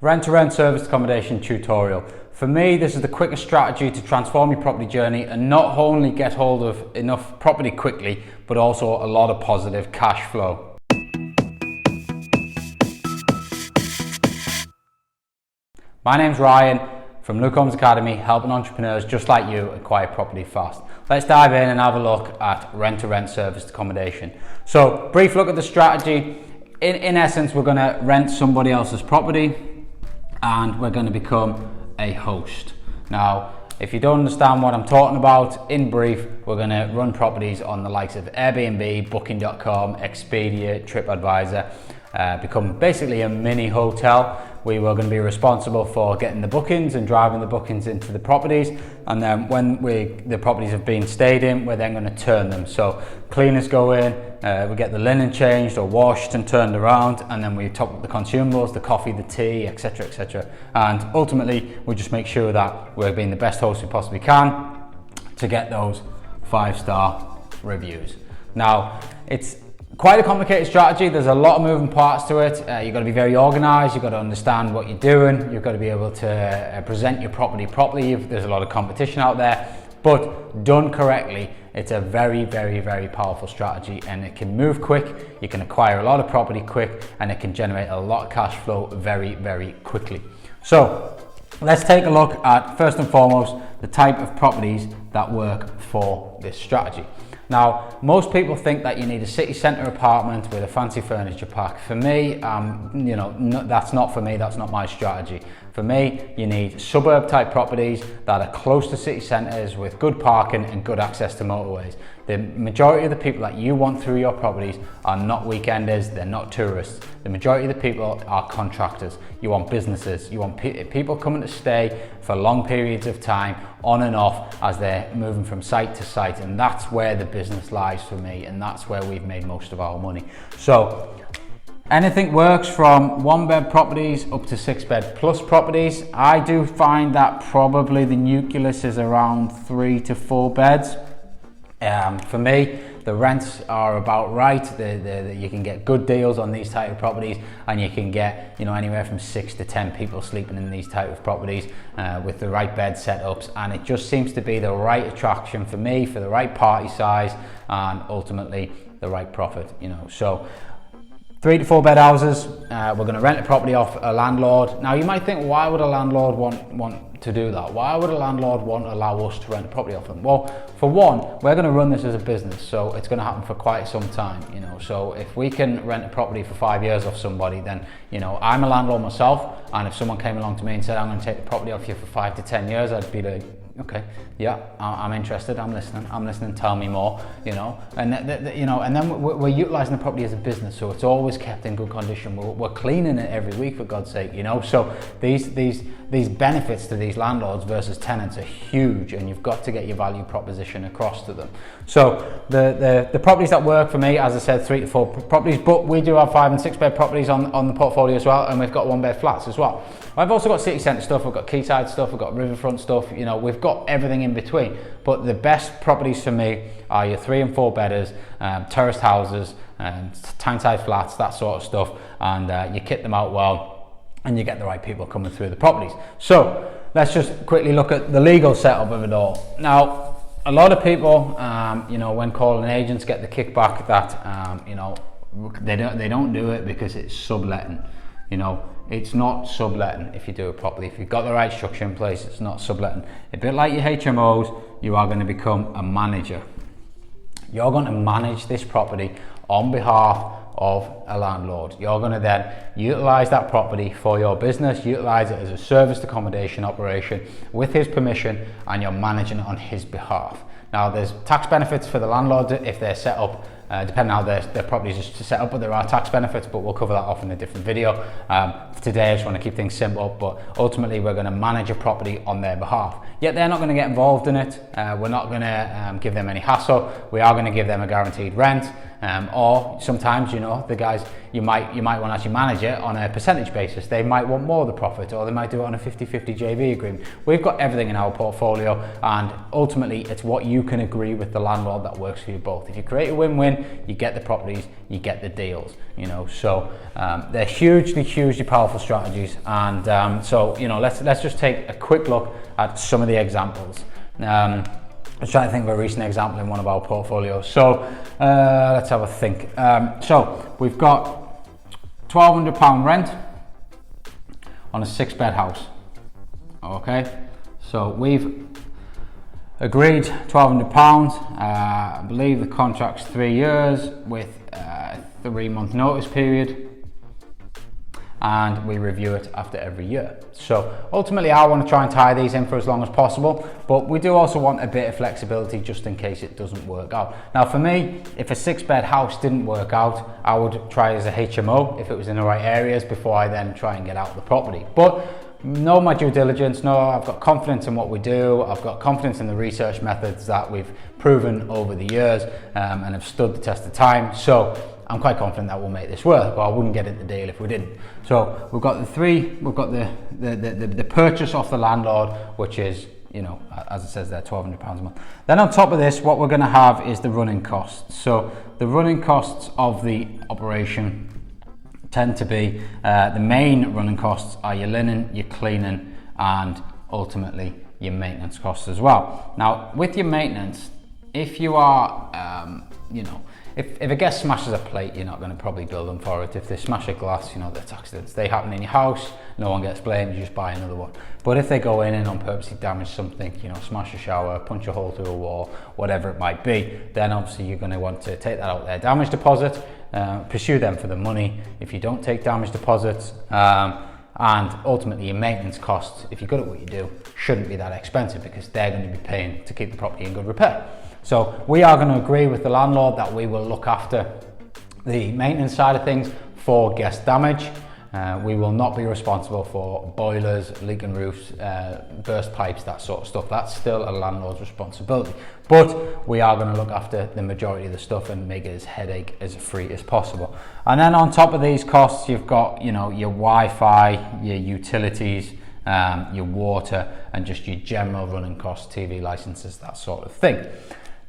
Rent-to-rent service accommodation tutorial. For me, this is the quickest strategy to transform your property journey and not only get hold of enough property quickly, but also a lot of positive cash flow. My name's Ryan from Luke Holmes Academy, helping entrepreneurs just like you acquire property fast. Let's dive in and have a look at rent-to-rent service accommodation. So, brief look at the strategy. In essence, we're going to rent somebody else's property and we're going to become a host. Now, if you don't understand what I'm talking about, in brief, we're going to run properties on the likes of Airbnb, Booking.com, Expedia, TripAdvisor, become basically a mini hotel. We were going to be responsible for getting the bookings and driving the bookings into the properties, and then when the properties have been stayed in, we're then going to turn them. So cleaners go in, we get the linen changed or washed and turned around, and then we top up the consumables, the coffee, the tea, etc, etc. And ultimately we just make sure that we're being the best host we possibly can to get those 5-star reviews. Now, it's quite a complicated strategy. There's a lot of moving parts to it. You've got to be very organized. You've got to understand what you're doing. You've got to be able to present your property properly. There's a lot of competition out there, but done correctly, it's a very, very, very powerful strategy, and it can move quick. You can acquire a lot of property quick, and it can generate a lot of cash flow very, very quickly. So let's take a look at, first and foremost, the type of properties that work for this strategy. Now, most people think that you need a city centre apartment with a fancy furniture pack. For me, that's not for me, that's not my strategy. For me, you need suburb type properties that are close to city centres with good parking and good access to motorways. The majority of the people that you want through your properties are not weekenders, they're not tourists. The majority of the people are contractors. You want businesses, you want people coming to stay for long periods of time, on and off, as they're moving from site to site, and that's where the business lies for me, and that's where we've made most of our money. So anything works from 1-bed properties up to 6-bed plus properties. I do find that probably the nucleus is around 3 to 4 beds. For me, the rents are about right. You can get good deals on these type of properties, and you can get anywhere from 6 to 10 people sleeping in these type of properties with the right bed setups, and it just seems to be the right attraction for me, for the right party size, and ultimately the right profit. So 3 to 4 bed houses, we're going to rent a property off a landlord. Now you might think, why would a landlord want to do that? Why would a landlord want to allow us to rent a property off them? Well, for one, we're going to run this as a business, so it's going to happen for quite some time. So if we can rent a property for 5 years off somebody, then I'm a landlord myself, and if someone came along to me and said, I'm going to take the property off you for 5 to 10 years, I'd be like, okay, yeah, I'm interested, I'm listening, tell me more, and then we're utilising the property as a business, so it's always kept in good condition. We're cleaning it every week, for God's sake, so these benefits to these landlords versus tenants are huge, and you've got to get your value proposition across to them. So the properties that work for me, as I said, 3 to 4 properties, but we do have 5 and 6 bed properties on the portfolio as well, and we've got 1-bed flats as well. I've also got city centre stuff, we've got quayside stuff, we've got riverfront stuff, we've got everything in between. But the best properties for me are your 3 and 4 bedders, terraced houses, town-side flats, that sort of stuff, and you kit them out well, and you get the right people coming through the properties. So let's just quickly look at the legal setup of it all. Now, a lot of people, when calling agents, get the kickback that they don't do it because it's subletting. It's not subletting if you do it properly. If you've got the right structure in place, it's not subletting. A bit like your HMOs, you are going to become a manager. You're going to manage this property on behalf of a landlord. You're going to then utilize that property for your business, utilize it as a serviced accommodation operation with his permission, and you're managing it on his behalf. Now, there's tax benefits for the landlord if they're set up, depending on how their properties are set up, but there are tax benefits, but we'll cover that off in a different video. Today I just want to keep things simple, but ultimately we're going to manage a property on their behalf. Yet they're not going to get involved in it. We're not going to give them any hassle. We are going to give them a guaranteed rent. or sometimes, you know, the guys, you might want to actually manage it on a percentage basis. They might want more of the profit, or they might do it on a 50-50 JV agreement. We've got everything in our portfolio, and ultimately it's what you can agree with the landlord that works for you both. If you create a win-win, you get the properties, you get the deals, you know. So they're hugely powerful strategies, and so, you know, let's just take a quick look at some of the examples. I was trying to think of a recent example in one of our portfolios. So let's have a think. So we've got £1,200 rent on a 6-bed house. Okay, so we've agreed £1,200. I believe the contract's 3 years with a 3-month notice period, and we review it after every year. So ultimately I want to try and tie these in for as long as possible, but we do also want a bit of flexibility just in case it doesn't work out. Now for me, if a 6-bed house didn't work out, I would try as a HMO if it was in the right areas before I then try and get out of the property. But know my due diligence, know I've got confidence in what we do, I've got confidence in the research methods that we've proven over the years and have stood the test of time. So I'm quite confident that we'll make this work, or I wouldn't get it the deal if we didn't. So we've got the purchase off the landlord, which is, you know, as it says there, £1,200 a month. Then on top of this, what we're going to have is the running costs. So the running costs of the operation tend to be, the main running costs are your linen, your cleaning, and ultimately your maintenance costs as well. Now with your maintenance, if you are, you know, if a guest smashes a plate, you're not going to probably bill them for it. If they smash a glass, you know, that's accidents. They happen in your house, no one gets blamed, you just buy another one. But if they go in and on purposely damage something, you know, smash a shower, punch a hole through a wall, whatever it might be, then obviously you're going to want to take that out there. Damage deposit, pursue them for the money if you don't take damage deposits. And ultimately your maintenance costs, if you're good at what you do, shouldn't be that expensive because they're going to be paying to keep the property in good repair. So we are going to agree with the landlord that we will look after the maintenance side of things for guest damage. We will not be responsible for boilers, leaking roofs, burst pipes, that sort of stuff. That's still a landlord's responsibility. But we are going to look after the majority of the stuff and make it as headache as free as possible. And then on top of these costs, you've got, you know, your Wi-Fi, your utilities, your water, and just your general running costs, TV licenses, that sort of thing.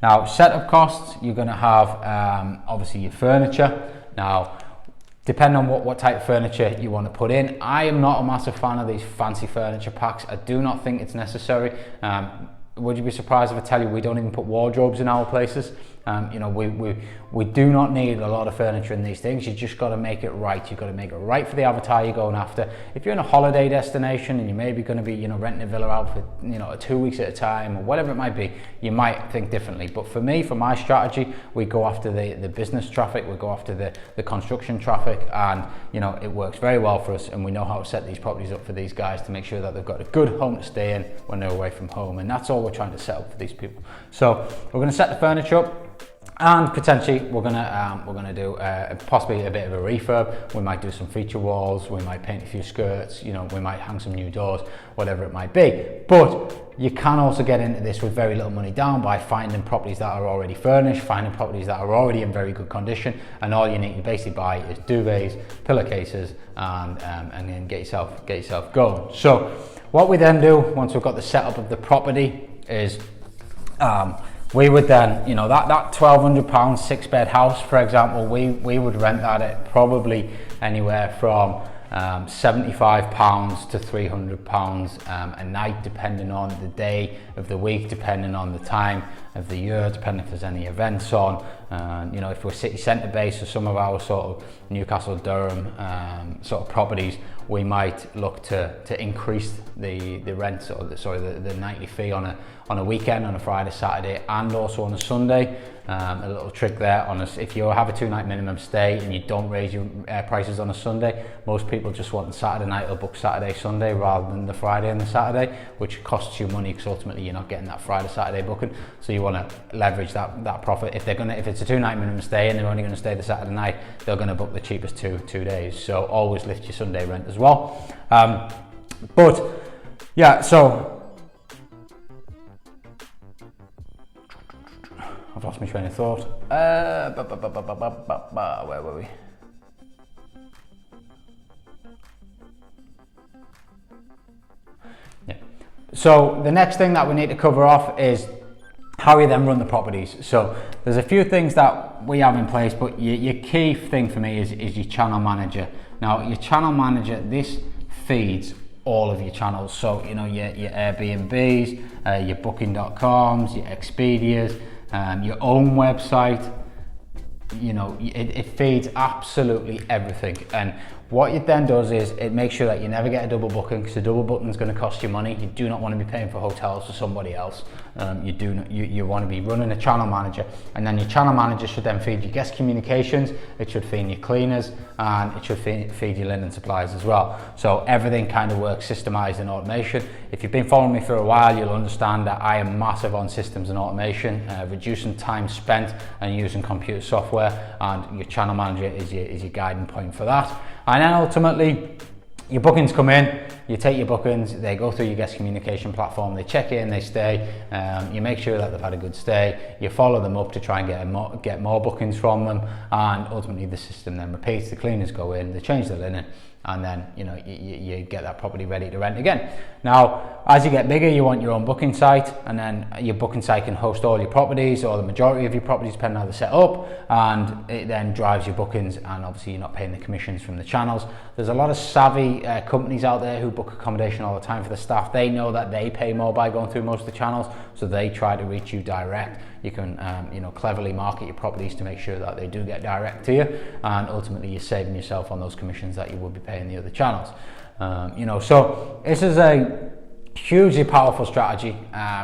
Now, setup costs, you're going to have obviously your furniture. Now, depending on what type of furniture you want to put in, I am not a massive fan of these fancy furniture packs. I do not think it's necessary. Would you be surprised if I tell you we don't even put wardrobes in our places? You know, we do not need a lot of furniture in these things. You just got to make it right. You've got to make it right for the avatar you're going after. If you're in a holiday destination and you're maybe going to be, you know, renting a villa out for, you know, 2 weeks at a time or whatever it might be, you might think differently. But for me, for my strategy, we go after the business traffic, we go after the construction traffic, and, you know, it works very well for us, and we know how to set these properties up for these guys to make sure that they've got a good home to stay in when they're away from home, and that's all we're trying to set up for these people. So we're going to set the furniture up. And potentially we're gonna do possibly a bit of a refurb. We might do some feature walls, we might paint a few skirts, you know, we might hang some new doors, whatever it might be. But you can also get into this with very little money down by finding properties that are already furnished, finding properties that are already in very good condition, and all you need to basically buy is duvets, pillowcases, and then get yourself going. So what we then do once we've got the setup of the property is we would then, you know, that £1,200 6-bed house, for example, we would rent that at probably anywhere from £75 to £300 a night, depending on the day of the week, depending on the time of the year, depending if there's any events on. You know, if we're city centre based, or some of our sort of Newcastle, Durham sort of properties, we might look to increase the rent, or the nightly fee on a weekend, on a Friday, Saturday, and also on a Sunday. A little trick there on us: if you have a 2-night minimum stay and you don't raise your prices on a Sunday, most people just want the Saturday night or book Saturday, Sunday rather than the Friday and the Saturday, which costs you money because ultimately you're not getting that Friday, Saturday booking. So you want to leverage that profit. If it's a 2-night minimum stay and they're only going to stay the Saturday night, they're going to book the cheapest two days. So always lift your Sunday rent as well. But yeah, so I've lost my train of thought. Where were we? Yeah. So the next thing that we need to cover off is how you then run the properties. So there's a few things that we have in place, but your key thing for me is your channel manager. Now your channel manager, this feeds all of your channels. So you know your Airbnbs, your Booking.coms, your Expedias, your own website. You know, it feeds absolutely everything. And what it then does is it makes sure that you never get a double booking, because a double booking is going to cost you money. You do not want to be paying for hotels for somebody else. You want to be running a channel manager, and then your channel manager should then feed your guest communications, it should feed your cleaners, and it should feed your linen supplies as well. So everything kind of works systemized in automation. If you've been following me for a while, you'll understand that I am massive on systems and automation, reducing time spent and using computer software, and your channel manager is your guiding point for that. And then ultimately, your bookings come in, you take your bookings, they go through your guest communication platform, they check in, they stay, you make sure that they've had a good stay, you follow them up to try and get more bookings from them, and ultimately the system then repeats, the cleaners go in, they change the linen, and then you know you get that property ready to rent again. Now, as you get bigger, you want your own booking site, and then your booking site can host all your properties or the majority of your properties, depending on how they're set up, and it then drives your bookings, and obviously you're not paying the commissions from the channels. There's a lot of savvy companies out there who book accommodation all the time for the staff. They know that they pay more by going through most of the channels, so they try to reach you direct. You can cleverly market your properties to make sure that they do get direct to you, and ultimately you're saving yourself on those commissions that you would be paying the other channels. So this is a hugely powerful strategy,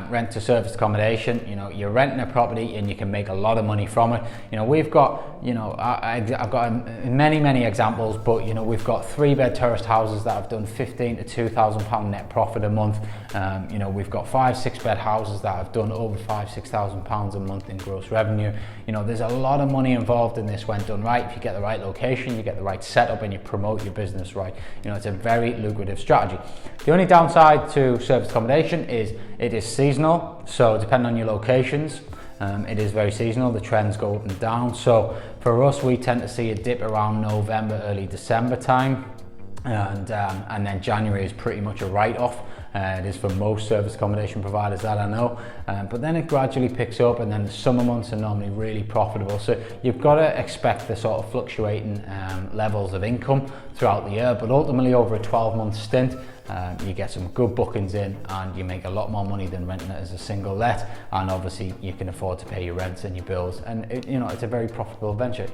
rent to service accommodation. You know, you're renting a property and you can make a lot of money from it. You know, we've got, I've got many examples, but you know, we've got 3-bed terraced houses that have done £15,000 to £2,000 net profit a month. We've got 5-6-bed houses that have done over £5,000-6,000 a month in gross revenue. You know, there's a lot of money involved in this when done right. If you get the right location, you get the right setup, and you promote your business right, you know, it's a very lucrative strategy. The only downside to service accommodation is it is seasonal, so depending on your locations, it is very seasonal. The trends go up and down. So for us, we tend to see a dip around November, early December time, and then January is pretty much a write-off. It is for most service accommodation providers that I know, but then it gradually picks up, and then the summer months are normally really profitable. So you've got to expect the sort of fluctuating levels of income throughout the year, but ultimately over a 12-month stint, you get some good bookings in, and you make a lot more money than renting it as a single let, and obviously you can afford to pay your rents and your bills, and it's a very profitable venture.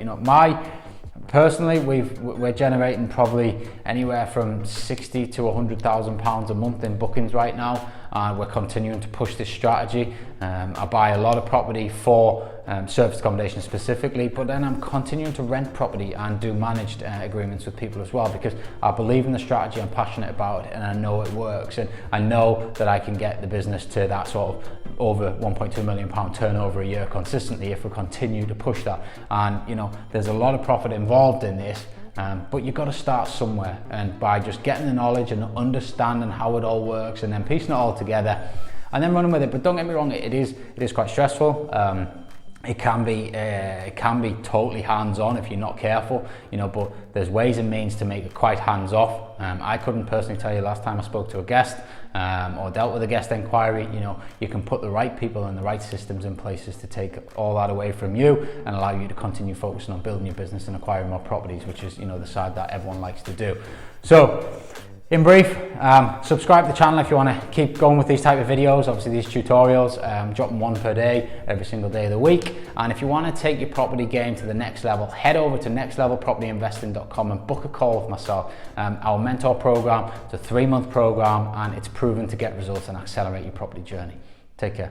Personally, we're generating probably anywhere from £60,000 to £100,000 a month in bookings right now, and we're continuing to push this strategy. I buy a lot of property for service accommodation specifically, but then I'm continuing to rent property and do managed agreements with people as well, because I believe in the strategy, I'm passionate about it, and I know it works, and I know that I can get the business to that sort of over £1.2 million turnover a year consistently if we continue to push that. And there's a lot of profit involved in this, but you've got to start somewhere, and by just getting the knowledge and understanding how it all works, and then piecing it all together and then running with it. But don't get me wrong, it is quite stressful. It can be totally hands-on if you're not careful, but there's ways and means to make it quite hands-off. I couldn't personally tell you last time I spoke to a guest or dealt with a guest inquiry. You can put the right people and the right systems in places to take all that away from you and allow you to continue focusing on building your business and acquiring more properties, which is the side that everyone likes to do. So in brief, subscribe to the channel if you want to keep going with these type of videos. Obviously these tutorials, dropping one per day, every single day of the week. And if you want to take your property game to the next level, head over to nextlevelpropertyinvesting.com and book a call with myself. Our mentor program, it's a 3-month program, and it's proven to get results and accelerate your property journey. Take care.